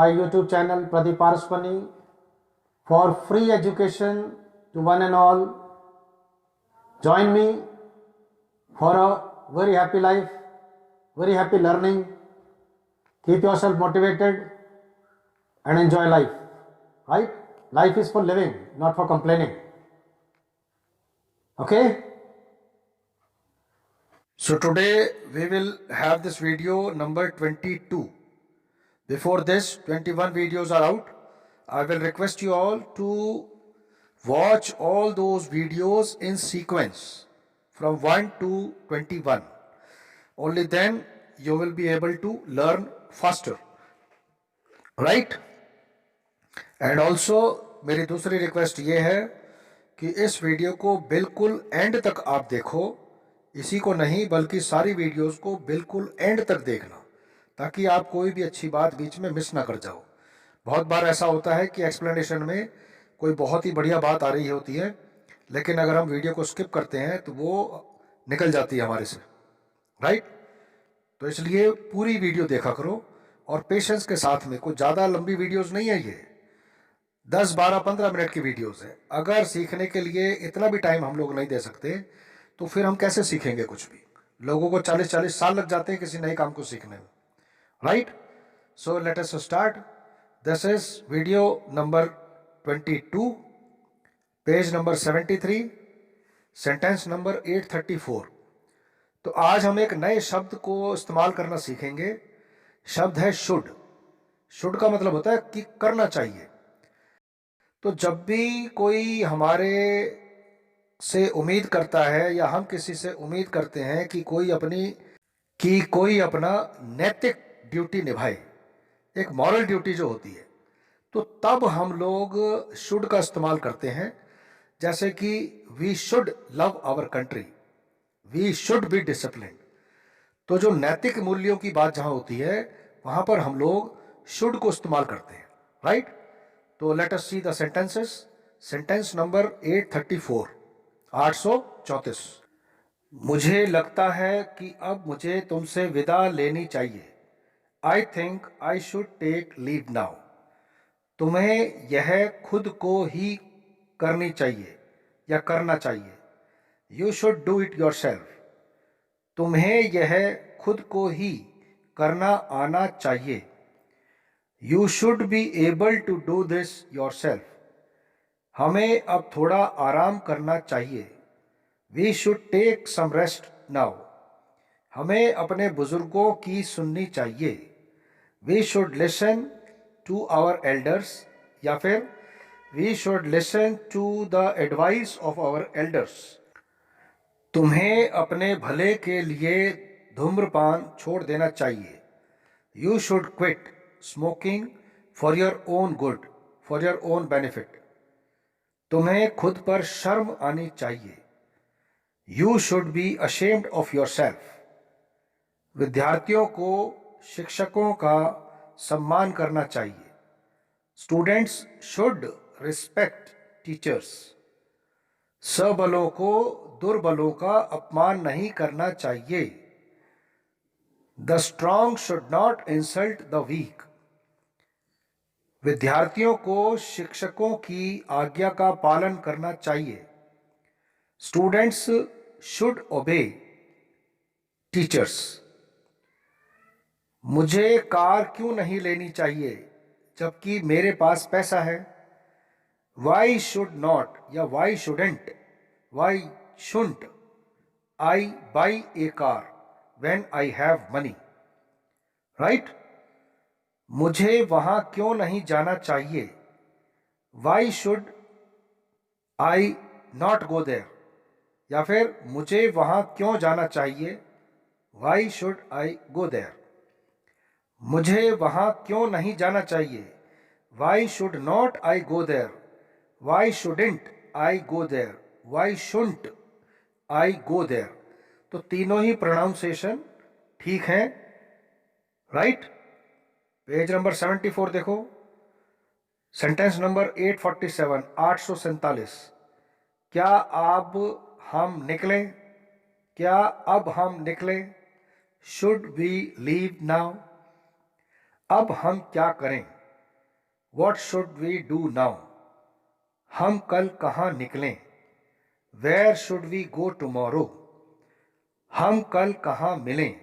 my YouTube channel Pradeep Parspani for free education to one and all. Join me for a very happy life, very happy learning. Keep yourself motivated and enjoy life, right? Life is for living, not for complaining. Okay? So today we will have this video number 22. Before this, 21 videos are out. I will request you all to watch all those videos in sequence from 1 to 21. Only then you will be able to learn faster, right? And also मेरी दूसरी request ये है कि इस video को बिल्कुल and तक आप देखो, इसी को नहीं बल्कि सारी वीडियोस को बिल्कुल एंड तक देखना, ताकि आप कोई भी अच्छी बात बीच में मिस ना कर जाओ। बहुत बार ऐसा होता है कि एक्सप्लेनेशन में कोई बहुत ही बढ़िया बात आ रही होती है, लेकिन अगर हम वीडियो को स्किप करते हैं तो वो निकल जाती है हमारे से, राइट? तो इसलिए पूरी वीडियो देखा करो और पेशेंस के साथ में। कोई ज़्यादा लंबी वीडियोस नहीं है, ये 10, 12, 15 मिनट की वीडियोस है। अगर सीखने के लिए इतना भी टाइम हम लोग नहीं दे सकते तो फिर हम कैसे सीखेंगे कुछ भी? लोगों को 40-40 साल लग जाते हैं किसी नए काम को सीखने में, right? So let us start. This is video number 22, page number 73, sentence number 834। तो आज हम एक नए शब्द को इस्तेमाल करना सीखेंगे। शब्द है शुड। शुड का मतलब होता है कि करना चाहिए। तो जब भी कोई हमारे से उम्मीद करता है या हम किसी से उम्मीद करते हैं कि कोई अपना नैतिक ड्यूटी निभाए, एक मॉरल ड्यूटी जो होती है, तो तब हम लोग शुड का इस्तेमाल करते हैं। जैसे कि we should love our country, we should be discipline. तो जो नैतिक मूल्यों की बात जहां होती है वहां पर हम लोग शुड को इस्तेमाल करते हैं, राइट? तो let us see the sentences. Sentence number 834, 834। मुझे लगता है कि अब मुझे तुमसे विदा लेनी चाहिए। I think I should take leave now. तुम्हें यह खुद को ही करनी चाहिए या करना चाहिए। You should do it yourself. तुम्हें यह खुद को ही करना आना चाहिए। You should be able to do this yourself. हमें अब थोड़ा आराम करना चाहिए। We should take some rest now. हमें अपने बुजुर्गों की सुननी चाहिए। We should listen to our elders, या फिर we should listen to the advice of our elders. तुम्हें अपने भले के लिए धूम्रपान छोड़ देना चाहिए। You should quit smoking for your own good, for your own benefit. तुम्हें खुद पर शर्म आनी चाहिए। You should be ashamed of yourself. विद्यार्थियों को शिक्षकों का सम्मान करना चाहिए। Students should respect teachers. सबलों को दुर्बलों का अपमान नहीं करना चाहिए। The strong should not insult the weak. विद्यार्थियों को शिक्षकों की आज्ञा का पालन करना चाहिए। Students should obey teachers. मुझे कार क्यों नहीं लेनी चाहिए जबकि मेरे पास पैसा है। वाई शुड नॉट या why shouldn't, why shouldn't I buy a car when I have money, right? मुझे वहां क्यों नहीं जाना चाहिए। Why should I not go there, या फिर मुझे वहां क्यों जाना चाहिए। Why should I go there. मुझे वहां क्यों नहीं जाना चाहिए। Why should not I go there. Why shouldn't I go there. Why shouldn't I go there. तो तीनों ही प्रोनाउंसिएशन ठीक हैं, राइट? पेज नंबर 74 देखो। Sentence number 847, 847। क्या अब हम निकलें? क्या अब हम निकलें? Should we leave now? अब हम क्या करें? What should we do now? हम कल कहाँ निकलें? Where should we go tomorrow? हम कल कहाँ मिलें?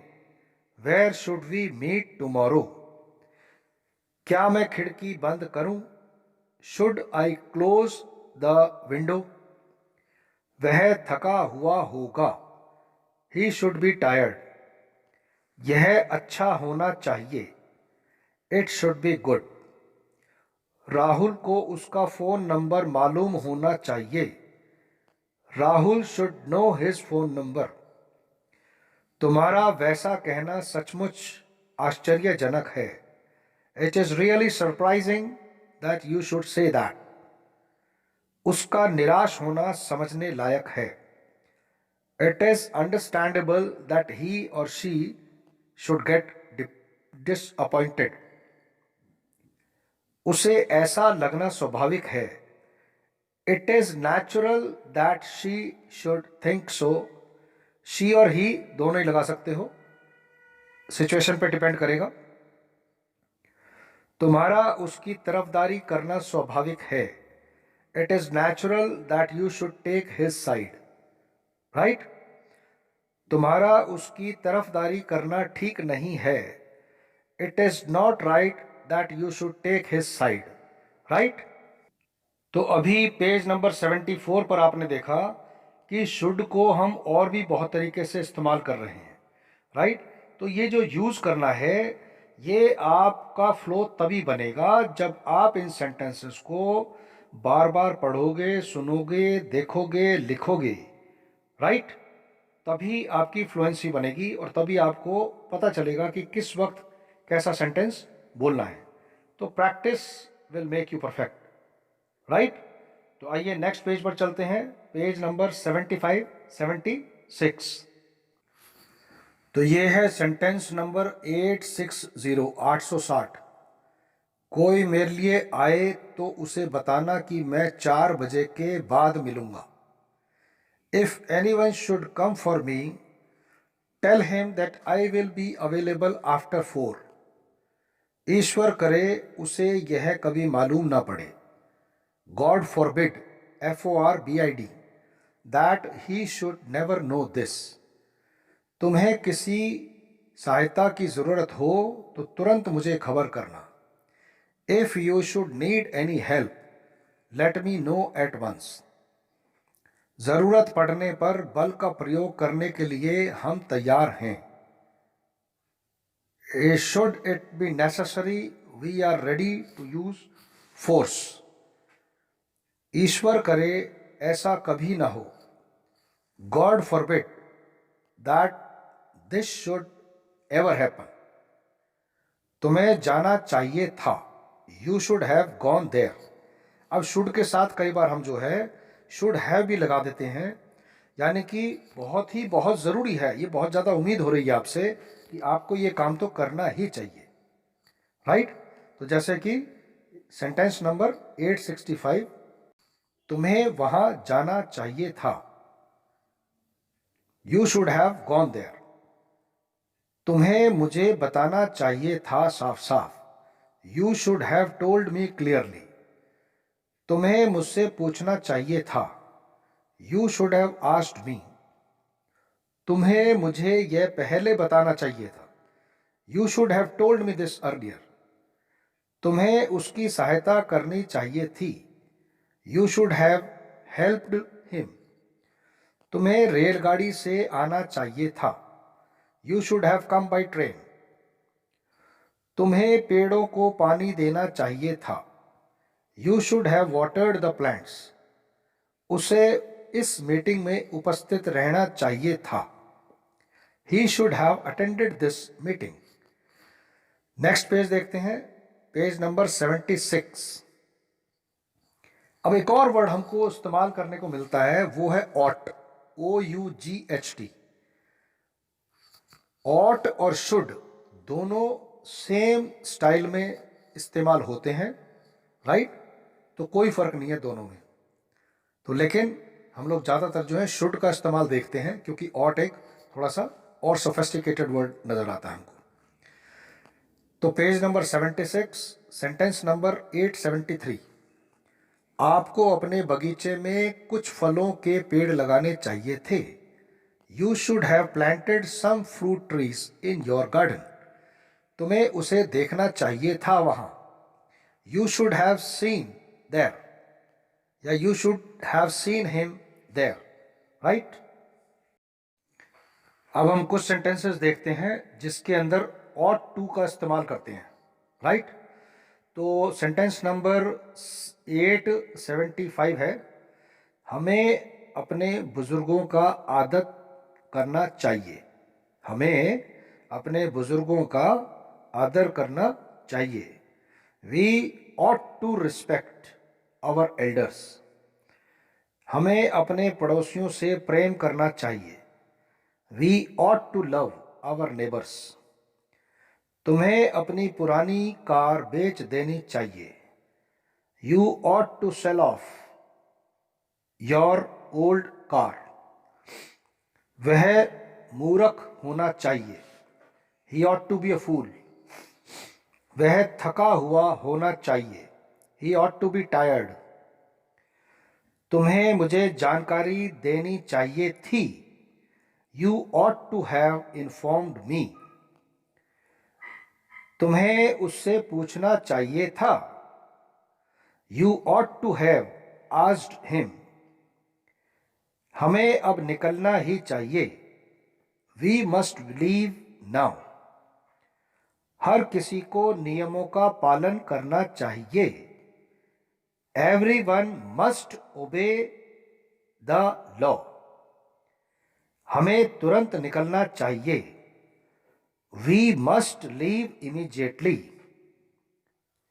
Where should we meet tomorrow? क्या मैं खिड़की बंद करूं? Should I close the window? वह थका हुआ होगा. He should be tired. यह अच्छा होना चाहिए. It should be good. Rahul को उसका फोन नंबर मालूम होना चाहिए. Rahul should know his phone number. तुम्हारा वैसा कहना सचमुच आश्चर्यजनक है. It is really surprising that you should say that. उसका निराश होना समझने लायक है. It is understandable that he और शी शुड गेट डिसअपॉइंटेड. उसे ऐसा लगना स्वाभाविक है. It is natural that she should think so. She और ही दोनों ही लगा सकते हो, सिचुएशन पे डिपेंड करेगा. तुम्हारा उसकी तरफदारी करना स्वाभाविक है. It is natural that you should take his side. Right. तुम्हारा उसकी तरफदारी करना ठीक नहीं है. It is not right that you should take his side. Right. तो अभी पेज नंबर 74 पर आपने देखा कि शुड को हम और भी बहुत तरीके से इस्तेमाल कर रहे हैं. राइट. तो ये जो यूज करना है, ये आपका फ्लो तभी बनेगा जब आप इन सेंटेंसेस को बार बार पढ़ोगे, सुनोगे, देखोगे, लिखोगे. राइट. तभी आपकी फ्लुएंसी बनेगी और तभी आपको पता चलेगा कि किस वक्त कैसा सेंटेंस बोलना है. तो practice will make you perfect. Right. तो आइए नेक्स्ट पेज पर चलते हैं. Page number 75, 76. तो ये है सेंटेंस नंबर 860, 860. कोई मेरे लिए आए तो उसे बताना कि मैं 4 बजे के बाद मिलूंगा. If anyone should come for me, tell him that I will be available after 4. ईश्वर करे उसे यह कभी मालूम ना पड़े. God forbid, FORBID, that he should never know this. तुम्हें किसी सहायता की ज़रूरत हो तो तुरंत मुझे खबर करना. If you should need any help, let me know at once. ज़रूरत पड़ने पर बल का प्रयोग करने के लिए हम तैयार हैं. Should it be necessary, we are ready to use force. ईश्वर करे ऐसा कभी ना हो. God forbid that this should ever happen. तुम्हें जाना चाहिए था. You should have gone there. अब should के साथ कई बार हम जो है should have भी लगा देते हैं, यानी कि बहुत ज़रूरी है, ये बहुत ज़्यादा उम्मीद हो रही है आपसे कि आपको ये काम तो करना ही चाहिए. राइट. तो जैसे कि सेंटेंस नंबर 865, तुम्हें वहां जाना चाहिए था. You should have gone there. तुम्हें मुझे बताना चाहिए था साफ साफ. You should have told me clearly. तुम्हें मुझसे पूछना चाहिए था. You should have asked me. तुम्हें मुझे यह पहले बताना चाहिए था. You should have told me this earlier. तुम्हें उसकी सहायता करनी चाहिए थी. You should have helped him. तुम्हें रेलगाड़ी से आना चाहिए था. You should have come by train. तुम्हें पेड़ों को पानी देना चाहिए था. You should have watered the plants. उसे इस मीटिंग में उपस्थित रहना चाहिए था. He should have attended this meeting. Next page देखते हैं, पेज नंबर 76. अब एक और वर्ड हमको इस्तेमाल करने को मिलता है, वो है ought, OUGHT. ought और should दोनों सेम स्टाइल में इस्तेमाल होते हैं. राइट. तो कोई फर्क नहीं है दोनों में. तो लेकिन हम लोग ज़्यादातर जो है should का इस्तेमाल देखते हैं, क्योंकि ought एक थोड़ा सा और सोफिस्टिकेटेड वर्ड नज़र आता है हमको. तो पेज नंबर 76, सेंटेंस नंबर 873। आपको अपने बगीचे में कुछ फलों के पेड़ लगाने चाहिए थे। You should have planted some fruit trees in your garden. तुम्हें उसे देखना चाहिए था वहां। You should have seen there, या you should have seen him there, right. अब हम कुछ सेंटेंसेस देखते हैं जिसके अंदर ought to का इस्तेमाल करते हैं, राइट। तो सेंटेंस नंबर 875 है, हमें अपने बुजुर्गों का आदर करना चाहिए। हमें अपने बुजुर्गों का आदर करना चाहिए। We ought to respect our elders। हमें अपने पड़ोसियों से प्रेम करना चाहिए। We ought to love our neighbors। तुम्हें अपनी पुरानी कार बेच देनी चाहिए। You ought to sell off your old car। वह मूर्ख होना चाहिए। He ought to be a fool। वह थका हुआ होना चाहिए। He ought to be tired। तुम्हें मुझे जानकारी देनी चाहिए थी। You ought to have informed me। तुम्हें उससे पूछना चाहिए था। You ought to have asked him। हमें अब निकलना ही चाहिए। We must leave now। हर किसी को नियमों का पालन करना चाहिए। Everyone must obey the law। हमें तुरंत निकलना चाहिए। We must leave immediately।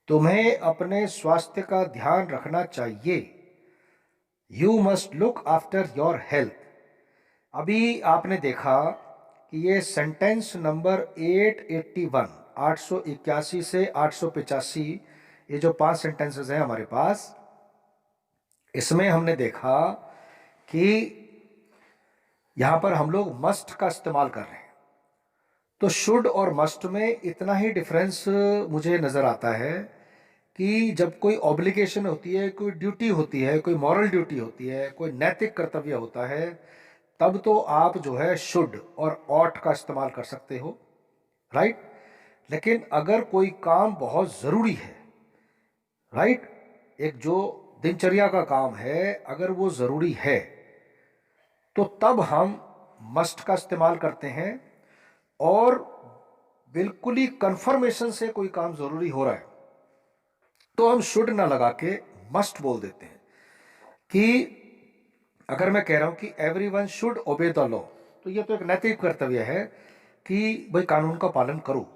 तुम्हें अपने स्वास्थ्य का ध्यान रखना चाहिए। You must look after your health। अभी आपने देखा कि ये सेंटेंस नंबर 881, 881 से 885, ये जो 5 सेंटेंसेस हैं हमारे पास, इसमें हमने देखा कि यहां पर हम लोग मस्ट का इस्तेमाल कर रहे हैं। तो शुड और मस्ट में इतना ही डिफरेंस मुझे नजर आता है कि जब कोई ऑब्लिगेशन होती है, कोई ड्यूटी होती है, कोई मॉरल ड्यूटी होती है, कोई नैतिक कर्तव्य होता है, तब तो आप जो है शुड और ऑट का इस्तेमाल कर सकते हो, राइट। लेकिन अगर कोई काम बहुत ज़रूरी है, राइट, एक जो दिनचर्या का काम है, अगर वो ज़रूरी है तो तब हम मस्ट का इस्तेमाल करते हैं। और बिल्कुल ही कंफर्मेशन से कोई काम ज़रूरी हो रहा है तो हम शुड ना लगा के मस्ट बोल देते हैं। कि अगर मैं कह रहा हूं कि everyone should obey the law, तो ये तो एक नैतिक कर्तव्य है कि भाई कानून का पालन करो।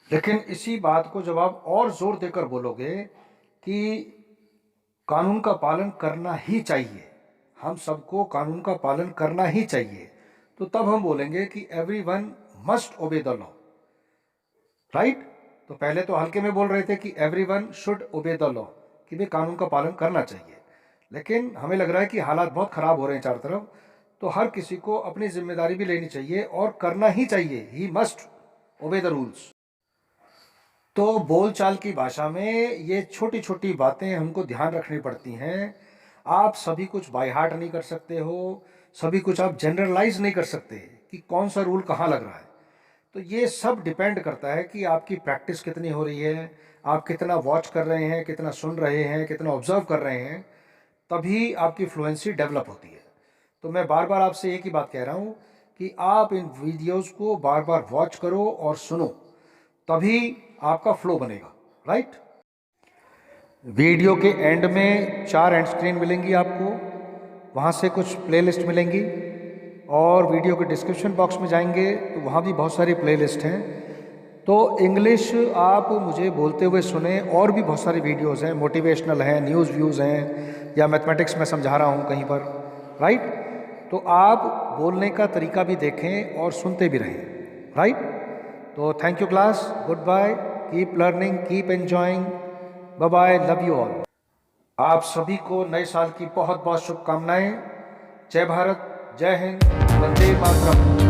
लेकिन इसी बात को जब आप और जोर देकर बोलोगे कि कानून का पालन करना ही चाहिए, हम सबको कानून का पालन करना ही चाहिए, तो तब हम बोलेंगे कि everyone must obey the law, right. तो पहले तो हल्के में बोल रहे थे कि everyone should obey the law, कि भाई कानून का पालन करना चाहिए। लेकिन हमें लग रहा है कि हालात बहुत खराब हो रहे हैं चारों तरफ, तो हर किसी को अपनी जिम्मेदारी भी लेनी चाहिए और करना ही चाहिए। He must obey the rules. तो बोलचाल की भाषा में ये छोटी छोटी बातें हमको ध्यान रखनी पड़ती हैं। आप सभी कुछ बाय हार्ट नहीं कर सकते हो, सभी कुछ आप जनरलाइज नहीं कर सकते कि कौन सा रूल कहाँ लग रहा है। तो ये सब डिपेंड करता है कि आपकी प्रैक्टिस कितनी हो रही है, आप कितना वॉच कर रहे हैं, कितना सुन रहे हैं, कितना ऑब्जर्व कर रहे हैं, तभी आपकी फ्लुएंसी डेवलप होती है। तो मैं बार बार आपसे एक ही बात कह रहा हूँ कि आप इन वीडियोस को बार बार वॉच करो और सुनो, तभी आपका फ्लो बनेगा, राइट। वीडियो के एंड में 4 एंड स्क्रीन मिलेंगी आपको, वहाँ से कुछ प्लेलिस्ट मिलेंगी, और वीडियो के डिस्क्रिप्शन बॉक्स में जाएंगे तो वहाँ भी बहुत सारी प्लेलिस्ट हैं। तो इंग्लिश आप मुझे बोलते हुए सुने, और भी बहुत सारी वीडियोस हैं, मोटिवेशनल हैं, न्यूज़ व्यूज़ हैं, या मैथमेटिक्स में समझा रहा हूँ कहीं पर, राइट। तो आप बोलने का तरीका भी देखें और सुनते भी रहें, राइट। तो thank you class, good bye, keep learning, keep enjoying, bye bye, love you all. आप सभी को नए साल की बहुत बहुत शुभकामनाएं। जय भारत, जय हिंद, वंदे मातरम।